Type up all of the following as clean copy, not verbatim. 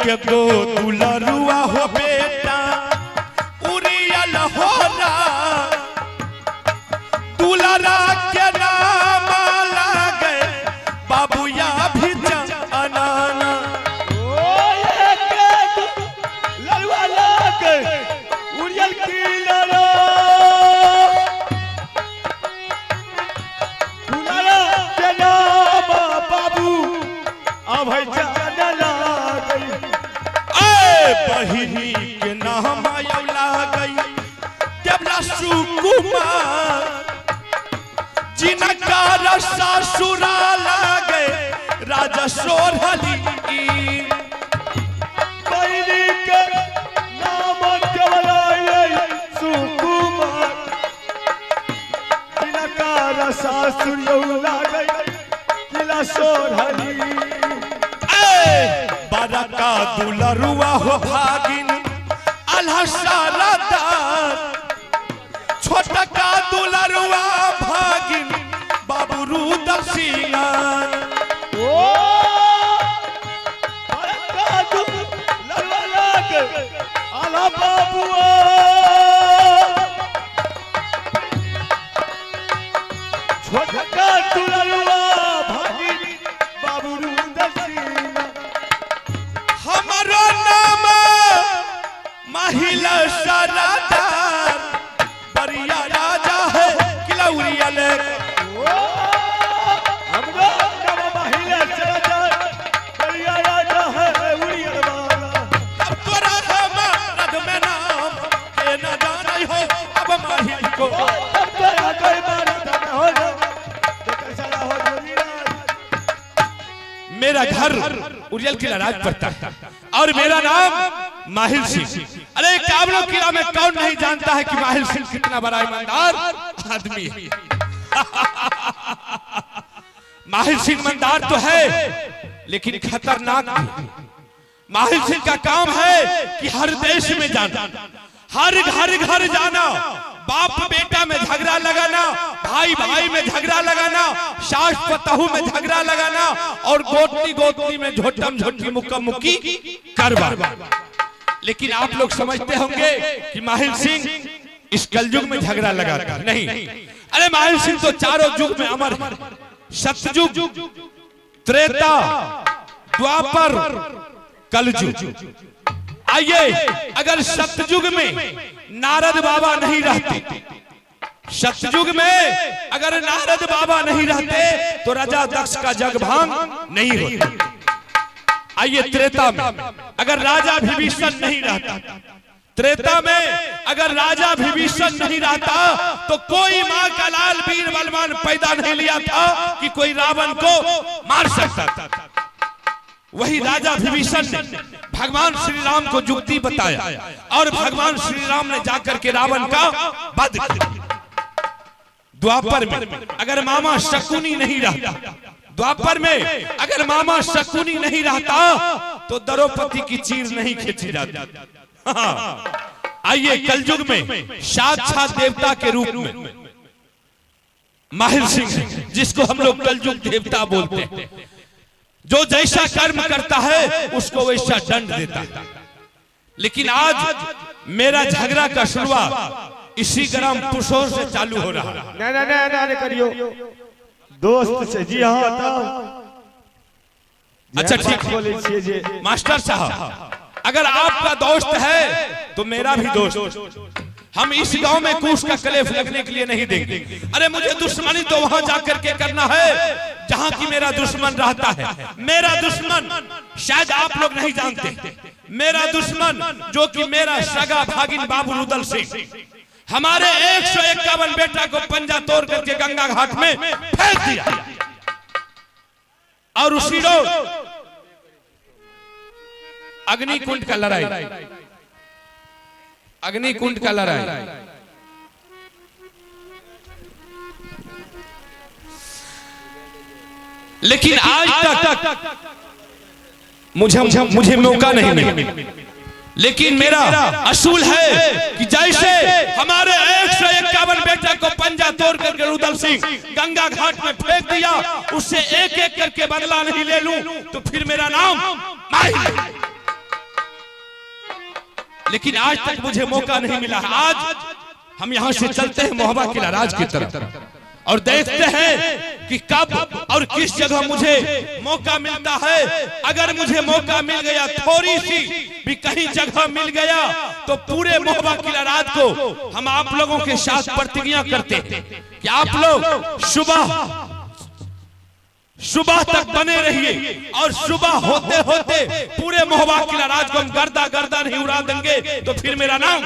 के गो दुलरुआ हो बेटा उरियल हो रा दुलरा के नाम लागे बाबूया भी अनाना लरुआ लागे उरियल की लरा दुलरा के नाम बाबू अब जाने लागे बहिनी के नाम आयला गई देवला सुकुमार जिनका ससुरा लागे राजा सोरहली बहिनी के नाम केवला सुकुमार जिनका ससुर लागे किला सोरहली बड़का दुलरुआ हो भागिन अल्लाह सालादार छोटका दुलरुआ भागिन बाबू रुदल सिंगार बड़का दुलरुआ लागे अल्लाह बाबुआ छोटका दुलरुआ भागिन बाबू रुदल सिंगार हमारो नाम महिला सरादार बरिया राजा है किलौरिया ले हमरो नाम महिला सरादार बरिया राजा है उरियल वाला अब तोरा हमारा में नाम के न जाने हो अब माही को अब तेरा कोई बात न हो जा तो कैसा हो जोरीराज मेरा घर उरियल किला राज पड़ता है और मेरा नाम माहिल सिंह। अरे काबलो किला में कौन नहीं जानता है कि माहिल सिंह कितना बड़ा ईमानदार आदमी है। माहिल सिंह ईमानदार तो है लेकिन खतरनाक भी। माहिल सिंह का काम है कि हर देश में जाना, हर घर जाना, बाप बेटा में झगड़ा लगाना, भाई भाई में झगड़ा लगाना, सास पतहू में झगड़ा लगाना और गोतनी में झोटम झोटी मुक्का मुक्की करवा। लेकिन आप लोग समझते होंगे कि माहिल सिंह इस कलयुग में झगड़ा लगाता नहीं। अरे माहिल सिंह तो चारों युग में अमर है। सतयुग, त्रेता, द्वापर, कलयुग। आइए, अगर सतयुग में नारद बाबा नहीं रहते, सतयुग में अगर नारद बाबा नहीं रहते तो राजा दक्ष का जग भांग नहीं होता। आइए, त्रेता में अगर राजा विभीषण नहीं रहता, त्रेता में अगर राजा विभीषण नहीं रहता तो कोई मां का लाल वीर बलवान पैदा नहीं लिया था कि कोई रावण को मार सकता था। वही राजा विभीषण ने भगवान श्री राम को युक्ति बताया और भगवान श्री राम ने जाकर के रावण का वध किया। द्वापर में अगर मामा शकुनी नहीं रहता, द्वापर में अगर मामा शकुनी नहीं रहता तो द्रौपदी की चीर नहीं खींची जाती। आइए, कलयुग में साक्षात देवता के रूप में माहिल सिंह, जिसको हम लोग कलयुग देवता बोलते हैं, जो जैसा कर्म करता है उसको वैसा दंड देता है। लेकिन आज मेरा झगड़ा का शुरुआत इसी ग्राम पुरुषों से चालू हो रहा है। नहीं करियो दोस्त से। जी हाँ, अच्छा ठीक बोले मास्टर साहब, अगर आपका दोस्त है तो मेरा भी दोस्त। हम इस गांव में कूश का कलेफ लगने के लिए नहीं देंगे। अरे मुझे दुश्मनी तो वहां जाकर के करना है जहां की मेरा दुश्मन रहता है। मेरा दुश्मन शायद आप लोग नहीं जानते, मेरा दुश्मन जो कि मेरा सगा भागिन बाबू रुदल सिंह, हमारे 151 बेटा को पंजा तोड़ करके गंगा घाट में फेंक दिया और उसी रोज अग्निकुंड का लड़ाई, अग्निकुंड का लड़ाई। लेकिन आज तक मुझे मौका नहीं मिला। लेकिन मेरा असूल है कि जैसे हमारे 151 बेटा को पंजा तोड़ करके रुदल सिंह गंगा घाट में फेंक दिया, उससे एक एक करके बदला नहीं ले लूं तो फिर मेरा नाम माहिल। लेकिन आज तक मुझे मौका नहीं मिला। आज हम यहाँ से चलते हैं मोहबा किला राज की तरफ और देखते हैं कि कब और किस जगह मुझे मौका मिलता है। अगर मुझे मौका मिल गया, थोड़ी सी भी कहीं जगह मिल गया, तो पूरे मोहबा किला राज को हम आप लोगों के साथ प्रतिज्ञा करते हैं कि आप लोग सुबह तक बने रहिए और सुबह होते होते पूरे मोहबा किला राज को हम गर्दा गर्दा नहीं उड़ा देंगे तो फिर मेरा नाम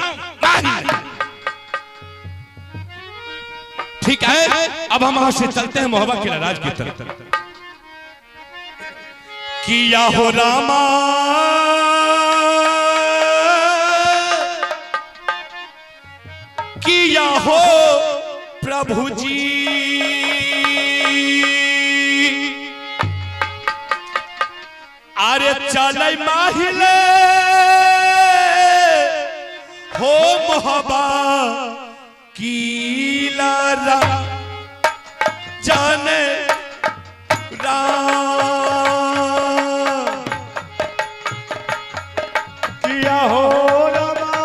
नहीं। ठीक है, अब हम वहां से चलते हैं मोहबा किला राज की तरफ। किया हो रामा किया हो प्रभु जी, अरे चल माहिले हो मोहबा किला जाने किया हो रामा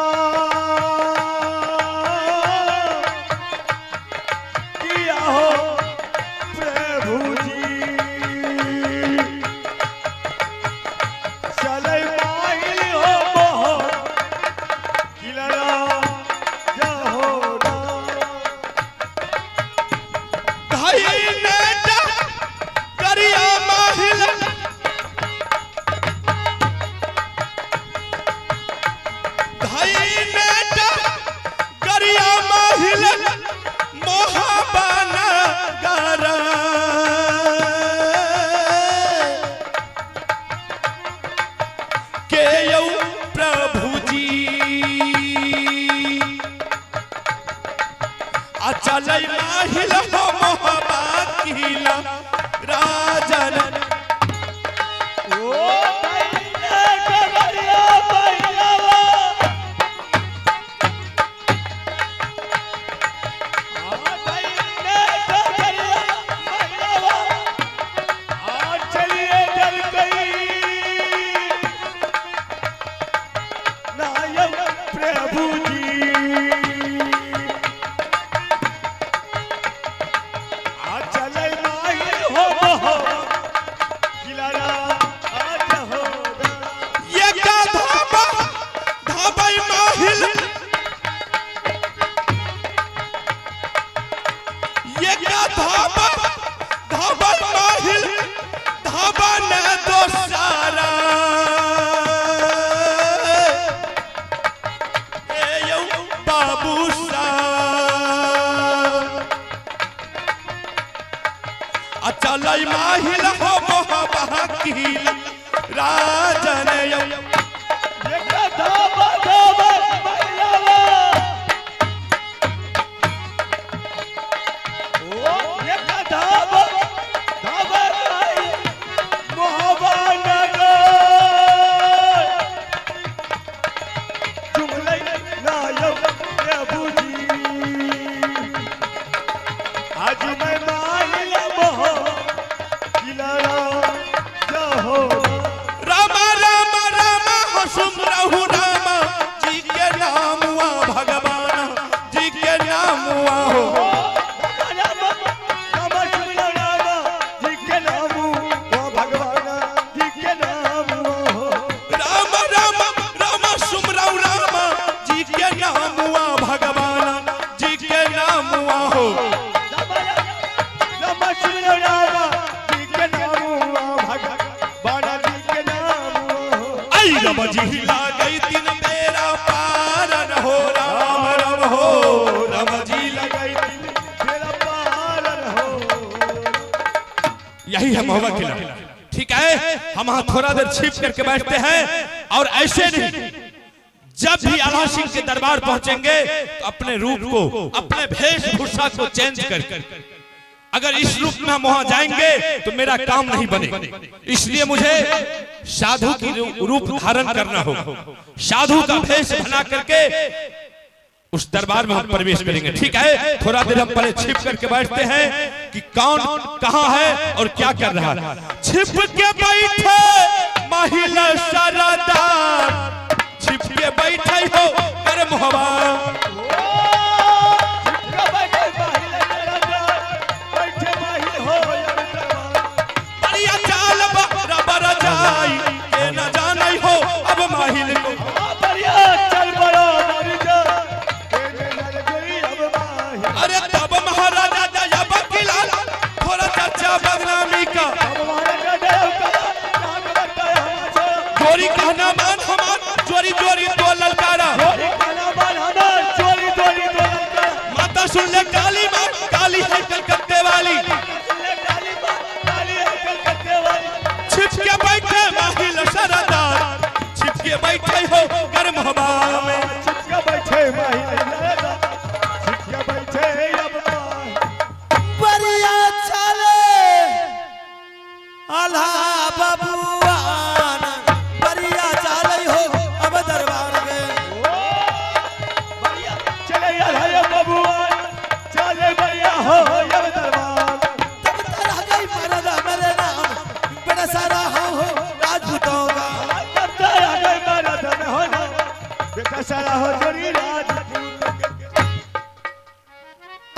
किया हो प्रभु जी, चले माहिल हो मोह किला चल माहिल हो मोहबा किला राजन। ओ भैया करिया भैयावा, आ भैया करिया भैयावा, आ चलिए चल गई नायक प्रभु जी, चल माहिल हो मोहबा किला राजन। आज मैं माहिल मोह किला रामा रामा रामा हो सुमरहु रामा जी के नाम हुआ भगवान जी के नाम हुआ हो। रामा रामा जी के नाम हुआ भगवान जी के नाम हुआ। रामा रामा रामा सुमरहु रामा जी के नाम हुआ भगवान जी के नाम हुआ हो। रब जी हिला गई दिन मेरा पारन हो राम राम हो, रब जी लगाई दिन मेरा पारन हो। यही है मोहबा किला। ठीक है, हम वहां थोड़ा देर छिप करके बैठते हैं और ऐसे नहीं, जब भी आला सिंह के दरबार पहुंचेंगे तो अपने रूप को, अपने वेशभूषा को चेंज कर, अगर इस रूप में हम वहां जाएंगे तो मेरा काम नहीं बनेगा। इसलिए मुझे साधु की रूप धारण करना होगा, साधु का भेष बना करके उस दरबार में हम प्रवेश करेंगे। ठीक है, थोड़ा देर हम पहले छिप करके बैठते हैं कि कौन कहां है और क्या कर रहा है। छिप के बैठे महिला सरदार, छिप के बैठे हो कर मोहबा बढ़िया चाल बराबर जाई के न जाने हो अब माहिल को अरे तब महाराजा जब किला थोड़ा चर्चा बदनामी का चोरी कहना मान हमार चोरी चोरी तो ललकारा माता सुन ले काली माँ काली है कलकत्ते वाली छिप के बैठे माहिल सरदार छिप के बैठे हो कर मोहबा में बढ़िया चले आल्हा बबुआन बढ़िया चले हो अब दरबार में चले बढ़िया हो अब दरबार तब तरह गई मरदा मेरे नाम बड़ा सारा हो राजपूतों का तब तरह गई मरदा में हो ना बेटा सारा हो जोड़ी राज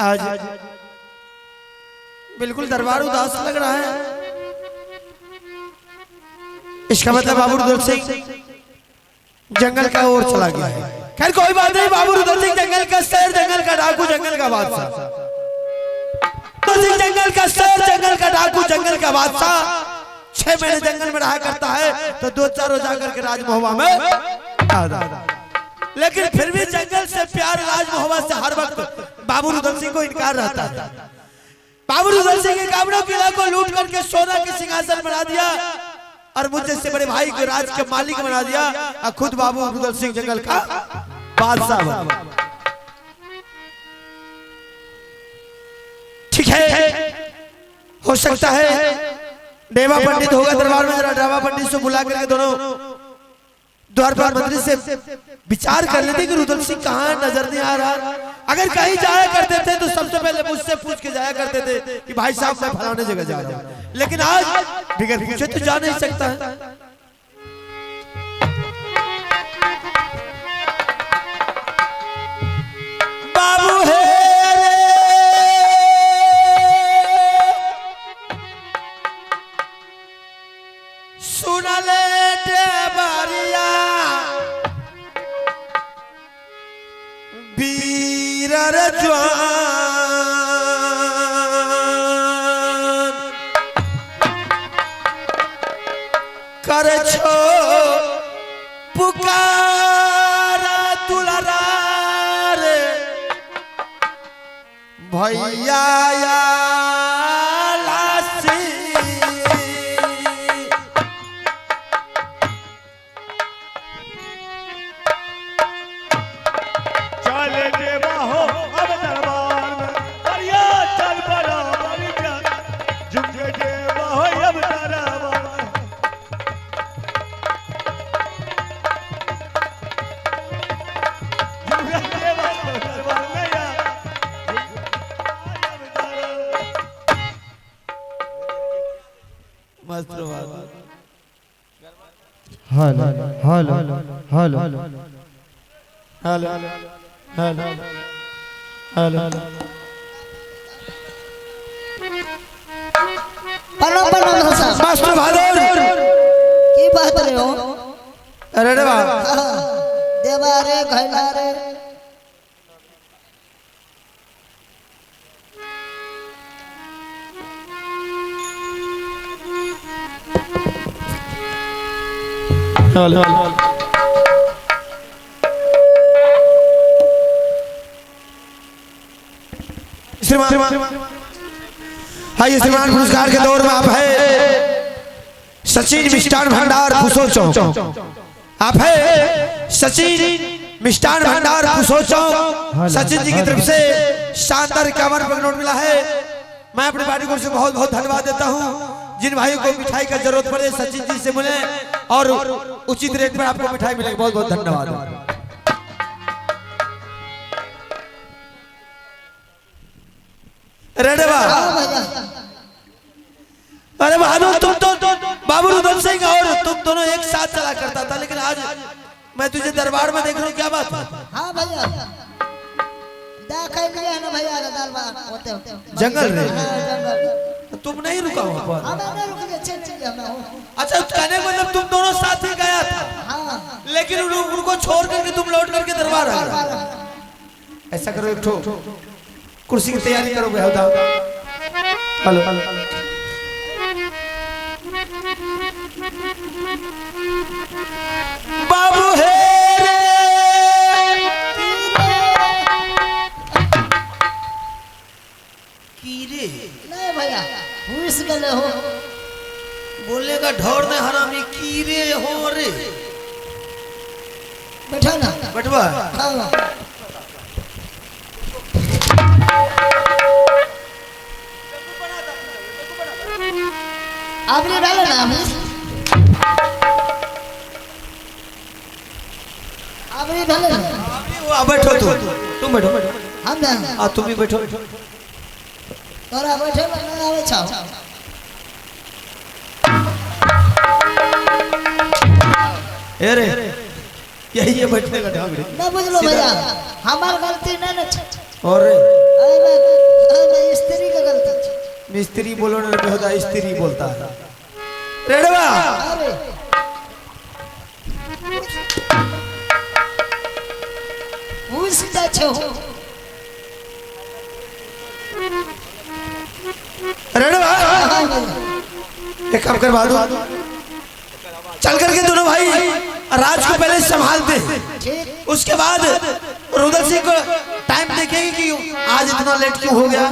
आज बिल्कुल दरबार उदास लग रहा है। इसका मतलब बाबू रुद्र सिंह जंगल का ओर चला गया है। खैर कोई बात नहीं, बाबू रुद्र सिंह जंगल का शेर, जंगल का डाकू, जंगल का बादशाह। जंगल का शेर, जंगल का डाकू, जंगल का बादशाह 6 महीने जंगल में रहा करता है तो 2-4 रोज जाकर के राज महुआ में आता। लेकिन फिर भी जंगल से प्यार, राज महुआ से हर वक्त बाबू रुद्र सिंह को इनकार रहता है। बाबू रुद्र सिंह के कामरों किला को लूट करके सोना के सिंहासन बना दिया और मुझे से बड़े भाई को राज के मालिक बना दिया और खुद बाबू रुद्र सिंह जंगल का बादशाह बना। ठीक है, हो सकता है देवा पंडित होगा दरबार में, जरा देवा पंडित से बुला करके दोनों द्वारपाल मंत्री से विचार कर लेते कि रुद्र सिंह कहाँ नजर नहीं आ रहा। अगर कहीं जाया करते थे तो सबसे पहले मुझसे पूछ के जाया करते थे कि भाई साहब मैं फलाने जगह जा रहा हूं, लेकिन आज बिगड़ पूछे तो जा नहीं सकता है। बाबू है सुन ले बारिया वीर जवान कर छो पुकारा दुलार भैया लासी चले देवा हो अब दरबार में बढ़िया चल बड़ा बढ़िया झुमके देवा हो अब दरबार में झुमके देवा हो दरबार में या मस्त बात। Hello hello hello hello hello hello प्रणाम प्रणाम साहब। मास्टर बहादुर की बात रे हो? अरे रे बाप देवा रे घैला रे हेलो श्रीमान आइए श्रीमान, पुरस्कार के दौर में आप है सचिन मिष्ठान भंडार फुसो चौक। आप है सचिन मिष्ठान भंडार फुसो चौक। सचिन जी की तरफ से शानदार 51 रुपए का नोट मिला है। मैं अपने पार्टी को से बहुत बहुत धन्यवाद देता हूँ। जिन भाइयों को मिठाई का जरूरत पड़े सचिन जी से मिले और उचित रेट पर आपको मिठाई मिलेगी। बहुत बहुत धन्यवाद। अरे बहादुर तुम तो बाबू रुद्र सिंह और तुम दोनों एक साथ चला करता था, लेकिन आज मैं तुझे दरबार में देख रहा हूँ, क्या बात है? हाँ भैया देखा लिया है ना भैया का दरबार होते होते जंगल में? हाँ, जंगल तुम नहीं रुका वहाँ पर? हाँ मैं नहीं रुक गया चल मैं हूँ अच्छा, कहने का मतलब तुम दोनों साथ ही गया था, हाँ लेकिन उनको छोड़ करके तुम लौट करके दरबार आ गए। ऐसा करो, एक ठो कुर्सी की तैयारी करो बेहुदा। हेलो बाबू है रे कीरे, नहीं भैया घुस गए हो बोलने का ढोर ने हरामी, कीरे हो रे। बैठा ना बटवा हाँ आपने डाला ना आपने डाला ना बैठो, तुम बैठो, हम ना हाँ तुम भी बैठो। तोरा बैठे ना आवे छाओ अरे यही है बैठने का ढंग रे। ना बुझ लो भैया हमार गलती नहीं ना और मैं स्त्री का गलती मिस्त्री बोलो ना बेहुदा, स्त्री बोलता है। रेडवा अरे घुस जाए छो रेडवा एक काम कर बादू, चल करके दोनों भाई राज को पहले संभालते हैं, ठीक उसके बाद रुदल सिंह को टाइम देखेंगे कि आज इतना लेट क्यों हो गया।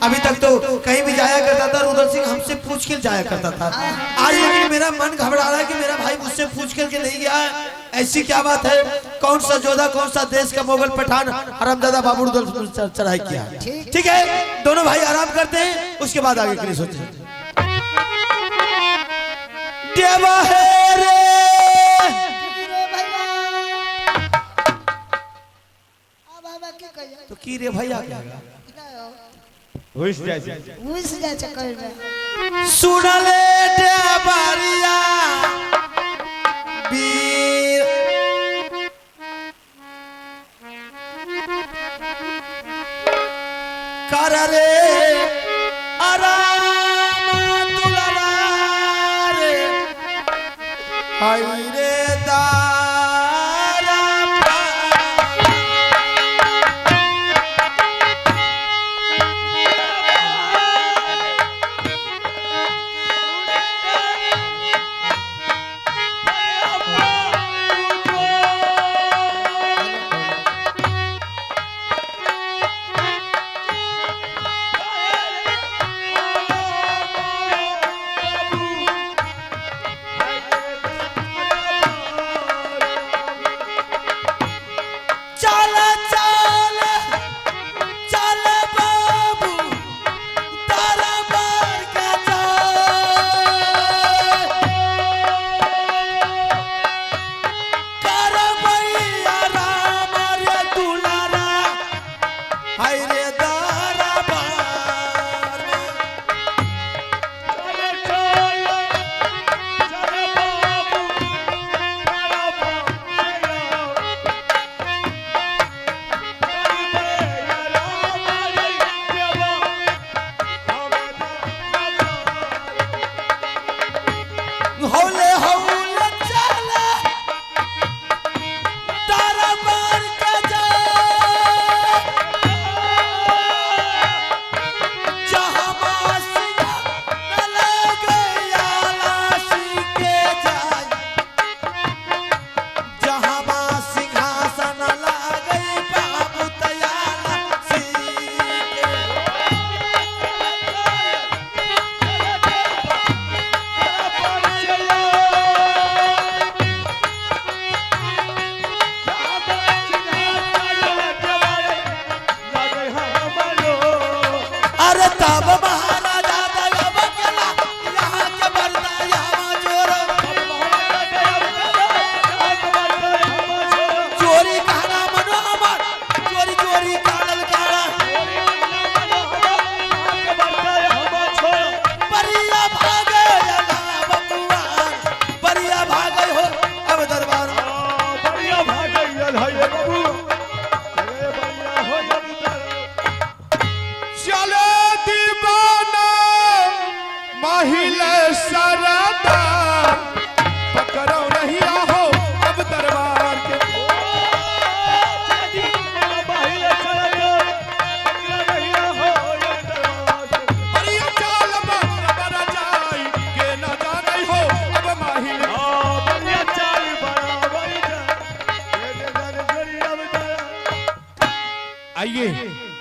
अभी तक तो कहीं भी जाया करता था रुदल सिंह, हमसे पूछ के जाया करता था। आज लेकिन मेरा मन घबरा रहा है कि मेरा भाई मुझसे पूछ करके नहीं गया है। ऐसी क्या बात है? कौन सा जोधा, कौन सा देश का मुगल पठान हरामजादा बाबू रुदल पर चढ़ाई किया है? ठीक है, दोनों भाई आराम करते हैं, उसके बाद आगे के लिए सोचते हैं। देवा है रे तो की रे भैया क्या घुस जाए घुस जाए चक्कर में सुन ले देवरिया वीर कर रे आराम दुलारा रे हाय रे दारा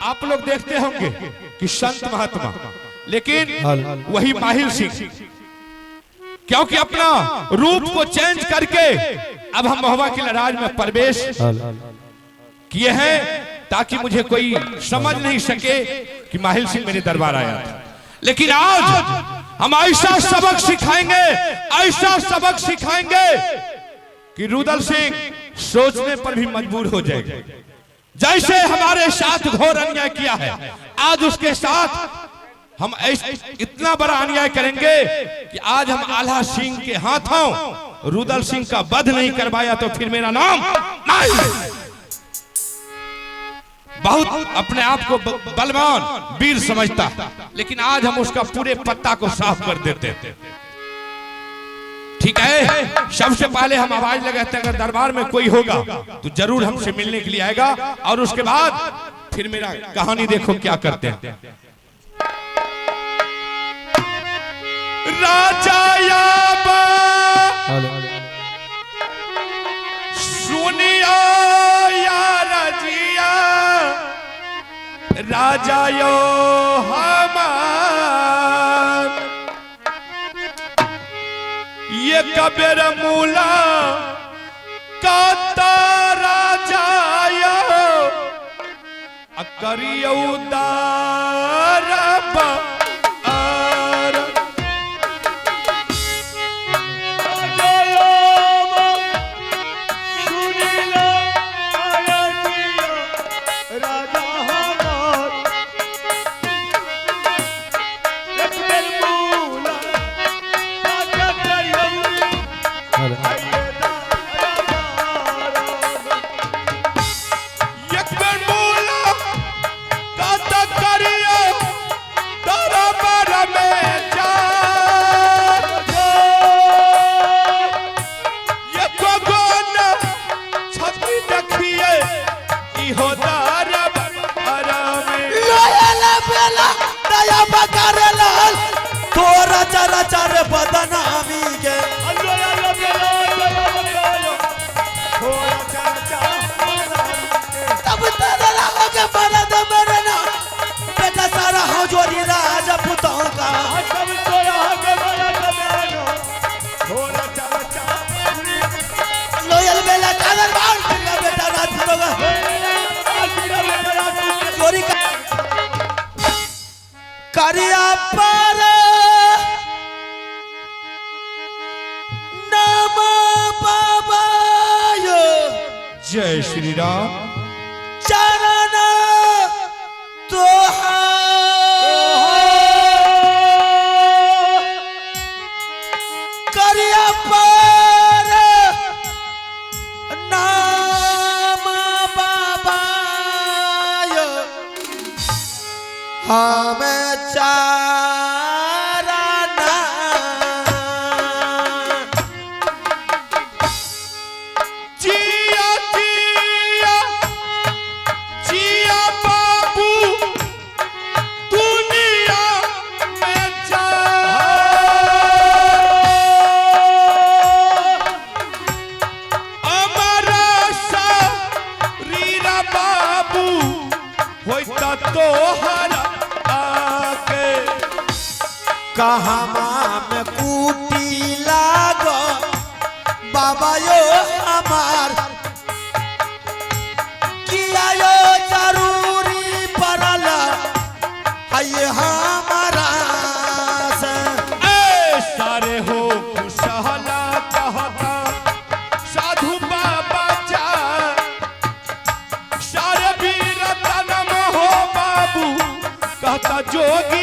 आप लोग देखते होंगे कि संत महात्मा, लेकिन वही माहिर सिंह क्योंकि अपना रूप को चेंज करके अब हम महुआ की लड़ाई में प्रवेश किए हैं, ताकि मुझे कोई समझ नहीं सके कि माहिर सिंह मेरे दरबार आया था। लेकिन आज हम ऐसा सबक सिखाएंगे, ऐसा सबक सिखाएंगे कि रुदल सिंह सोचने पर भी मजबूर हो जाएगा। जैसे हमारे साथ घोर अन्याय किया है, आज उसके साथ हम इतना बड़ा अन्याय करेंगे कि आज हम आल्हा सिंह के हाथों रुदल सिंह का वध नहीं करवाया तो फिर मेरा नाम नहीं। बहुत अपने आप को बलवान वीर समझता, लेकिन आज हम उसका पूरे पत्ता को साफ कर देते। ठीक है, सबसे पहले हम आवाज लगाते हैं, अगर दरबार में कोई होगा तो जरूर हमसे मिलने के लिए आएगा, और उसके बाद फिर मेरा कहानी देखो क्या करते हैं। राजा याबा सुनिया यार जिया, राजा यो हमार ये कबीर मूला काता राजा यो अकरियो दारब चर बदनामी के तब तेरा होगे मरद मरना बेटा सारा हजोरी राजपूतों का लोयल बेला कादर बाल बेटा राजपूतों का चोरी का करिया पर जय श्री राम। चरण तो करिया पर नाम बाबा हमें कहामा में कूटी लागो बाबा यो हमार किया यो जरूरी पड़ल है हमारा से। सारे हो कुशला कहता साधु बाबा जा, सारे वीर तनम हो बाबू कहता जोगी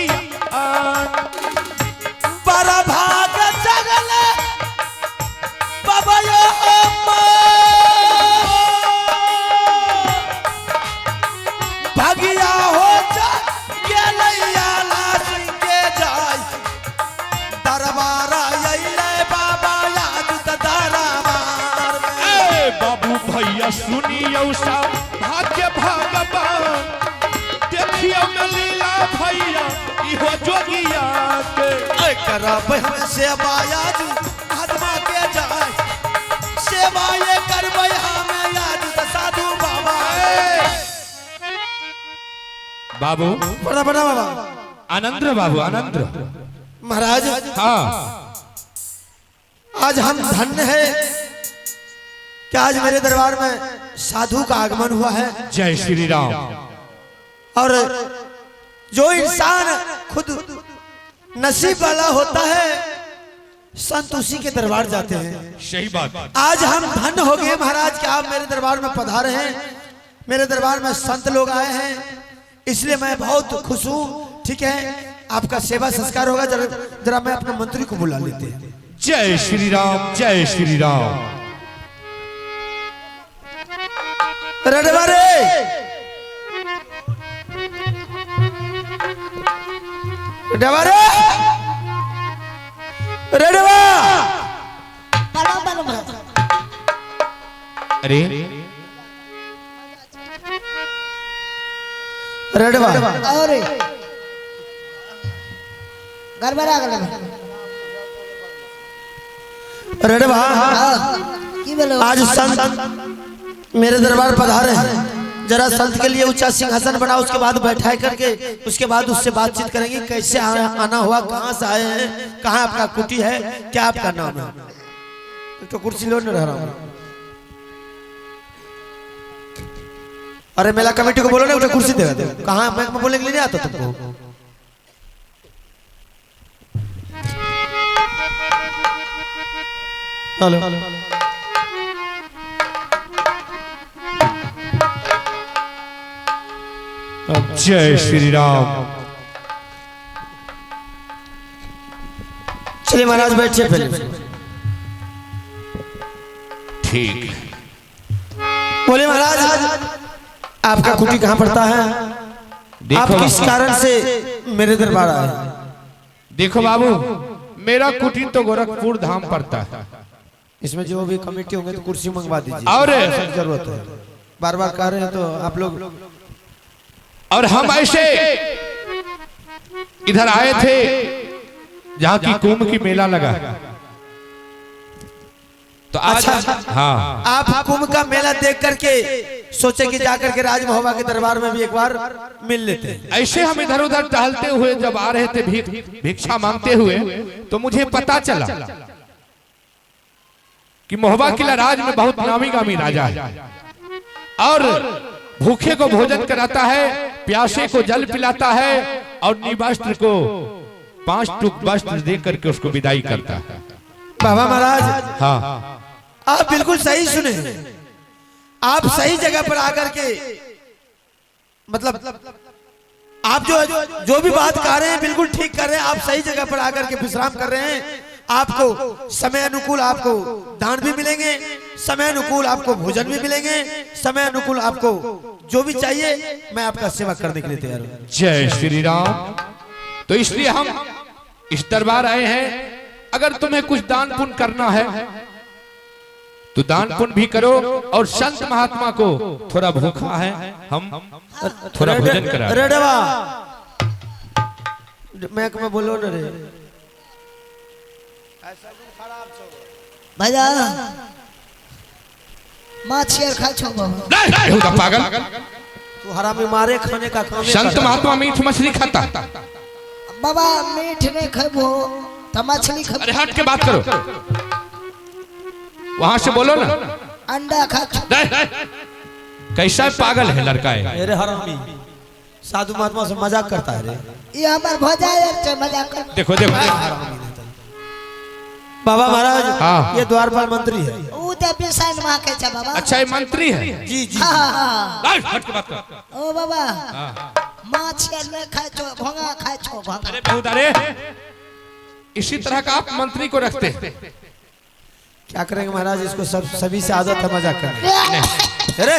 भाग जगल बाबा यो भगिया हो के जाय दरबार अइले बाबा याद दरबार में। बाबू भैया सुनियो सब भाग्य भगवान देखियो लीला भैया इहो जोगिया के करब हम सेवाया आत्मा के जाय सेवा ये करबै हम याद साधु बाबा। बाबू बड़ा बड़ा बाबा आनंद बाबू आनंद। महाराज हाँ आज हम धन्य है कि आज मेरे दरबार में साधु का आगमन हुआ है। जय श्री राम। और जो इंसान खुद नसीब वाला होता है संत उसी के दरबार जाते हैं। सही बात। आज हम धन्य हो गए महाराज कि आप मेरे दरबार में पधारे हैं। मेरे दरबार में संत लोग आए हैं, इसलिए मैं बहुत खुश हूँ। ठीक है, आपका सेवा संस्कार होगा। जरा मैं अपने मंत्री को बुला लेते हैं। जय श्री राम जय श्री राम। रडवा रे रडवा रे रडवा। बड़ा बड़ा बड़ा अरे रडवा और गड़बड़ा गया रडवा। की बोलो आज संत मेरे दरबार पधारे हैं। जरा संत के लिए ऊंचा सिंहासन बना, उसके बाद बैठा करके उसके बाद उससे बातचीत करेंगे। कैसे आना हुआ, कहाँ से आए हैं, कहाँ आपका कुटी है, क्या आपका नाम है। तो कुर्सी लो न रह रहा हूँ। अरे मेला कमेटी को बोलो ना, उठे कुर्सी दे दे। कहाँ मैं बोलने के लिए नहीं आता तुमको। हेलो जय श्री राम। चलिए महाराज बैठिए पहले। ठीक। बोले महाराज आपका कुटी कहाँ पड़ता है, आप देखो किस कारण से मेरे दरबार आए। देखो बाबू, मेरा कुटी तो गोरखपुर धाम पड़ता है। इसमें जो भी कमेटी होंगे तो कुर्सी मंगवा दीजिए। और जरूरत है, बार बार कह रहे हैं तो आप लोग। और हम ऐसे इधर आए थे जहाँ की कुंभ की मेला लगा, तो आज हाँ आप कुंभ का मेला देख करके सोचे कि जाकर के राज महोबा के दरबार में भी एक बार मिल लेते हैं। ऐसे हम इधर उधर टहलते हुए जब आ रहे थे भिक्षा मांगते हुए, तो मुझे पता चला कि महोबा किला राज में बहुत नामी गामी राजा है, और भूखे को भोजन कराता है, प्यासे को जल पिलाता है, और निवस्त्र को 5 टुक वस्त्र दे करके उसको विदाई करता है। बाबा महाराज हाँ आप बिल्कुल सही सुने। आप सही जगह पर आकर के मतलब आप जो भी बात कर रहे हैं बिल्कुल ठीक कर रहे हैं। आप सही जगह पर आकर के विश्राम कर रहे हैं। आपको समय अनुकूल आपको दान भी मिलेंगे, समय अनुकूल आपको भोजन भी मिलेंगे, समय अनुकूल आपको जो भी चाहिए मैं आपका सेवा करने के लिए तैयार हूँ। जय श्री राम। तो इसलिए हम इस दरबार आए हैं। अगर तुम्हें कुछ दान पुण्य करना है तो दान पुण्य भी करो, और संत महात्मा को थोड़ा भूखा है हम थोड़ा भोजन करा। रेडवा मैं बोलो न रे भैया माछियर खाई छो बाबू। नहीं होगा पागल। तू हरामी मारे खाने का काम। संत महात्मा मीठ मछली खाता। बाबा मीठ नहीं खेबो तो मछली खेबो। अरे हट के बात करो, वहां से बोलो ना। अंडा खा छो। कैसा पागल है लड़का है। अरे हरामी साधु महात्मा से मजाक करता है रे। ये हमार भोजा है मजाक कर। देखो देखो बाबा महाराज हाँ। ये द्वारपाल मंत्री है। ऊ तो बिसाइन मां के छ बाबा। अच्छा ये मंत्री है। जी जी हाँ। हट के बात कर। ओ बाबा माछियर नहीं खाए छो, भोंगा खाए छो भोंगा। अरे बहुत, अरे इसी तरह का आप मंत्री को रखते हैं। क्या करेंगे महाराज, इसको सभी से आदत है मजाक करने। अरे